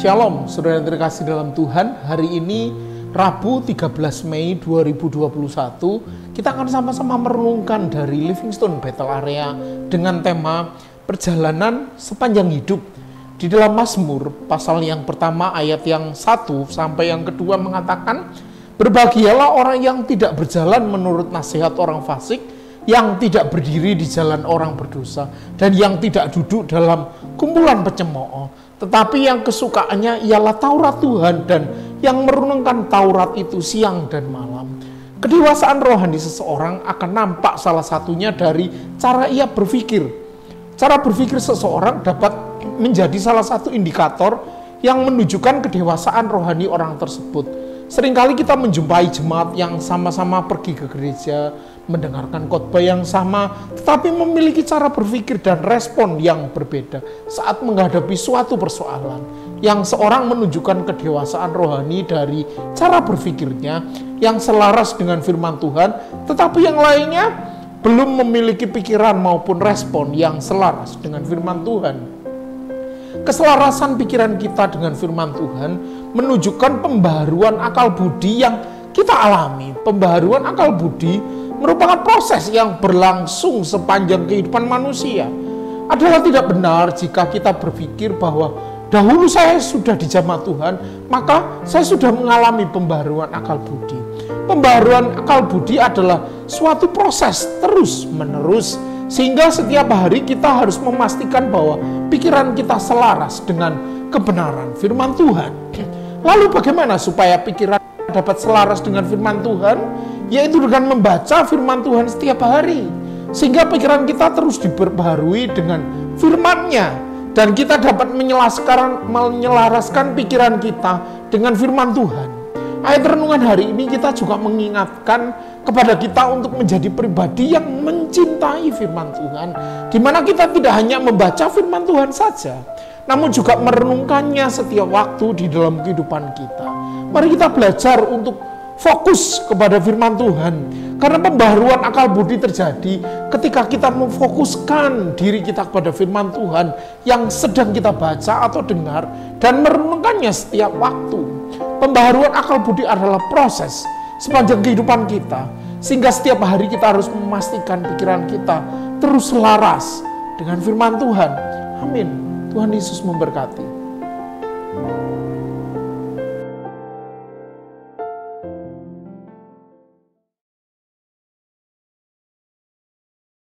Shalom, saudara yang terkasih dalam Tuhan. Hari ini Rabu 13 Mei 2021, kita akan sama-sama merenungkan dari Livingstone Bethel Area dengan tema perjalanan sepanjang hidup. Di dalam Mazmur pasal yang pertama ayat yang 1 sampai yang kedua mengatakan, berbahagialah orang yang tidak berjalan menurut nasihat orang fasik, yang tidak berdiri di jalan orang berdosa, dan yang tidak duduk dalam kumpulan pencemooh, tetapi yang kesukaannya ialah Taurat Tuhan, dan yang merenungkan Taurat itu siang dan malam. Kedewasaan rohani seseorang akan nampak salah satunya dari cara ia berpikir. Cara berpikir seseorang dapat menjadi salah satu indikator yang menunjukkan kedewasaan rohani orang tersebut. Seringkali kita menjumpai jemaat yang sama-sama pergi ke gereja, mendengarkan khotbah yang sama, tetapi memiliki cara berpikir dan respon yang berbeda saat menghadapi suatu persoalan. Yang seorang menunjukkan kedewasaan rohani dari cara berpikirnya yang selaras dengan firman Tuhan, tetapi yang lainnya belum memiliki pikiran maupun respon yang selaras dengan firman Tuhan. Keselarasan pikiran kita dengan firman Tuhan menunjukkan pembaharuan akal budi yang kita alami. Pembaharuan akal budi merupakan proses yang berlangsung sepanjang kehidupan manusia. Adalah tidak benar jika kita berpikir bahwa dahulu saya sudah dijamah Tuhan, maka saya sudah mengalami pembaharuan akal budi. Pembaharuan akal budi adalah suatu proses terus-menerus, sehingga setiap hari kita harus memastikan bahwa pikiran kita selaras dengan kebenaran firman Tuhan. Lalu bagaimana supaya pikiran dapat selaras dengan firman Tuhan? Yaitu dengan membaca firman Tuhan setiap hari, sehingga pikiran kita terus diperbaharui dengan firman-Nya, dan kita dapat menyelaraskan pikiran kita dengan firman Tuhan. Ayat renungan hari ini kita juga mengingatkan kepada kita untuk menjadi pribadi yang mencintai firman Tuhan, di mana kita tidak hanya membaca firman Tuhan saja, namun juga merenungkannya setiap waktu di dalam kehidupan kita. Mari kita belajar untuk fokus kepada firman Tuhan, karena pembaharuan akal budi terjadi ketika kita memfokuskan diri kita kepada firman Tuhan yang sedang kita baca atau dengar dan merenungkannya setiap waktu. Pembaharuan akal budi adalah proses sepanjang kehidupan kita, sehingga setiap hari kita harus memastikan pikiran kita terus selaras dengan firman Tuhan. Amin. Tuhan Yesus memberkati.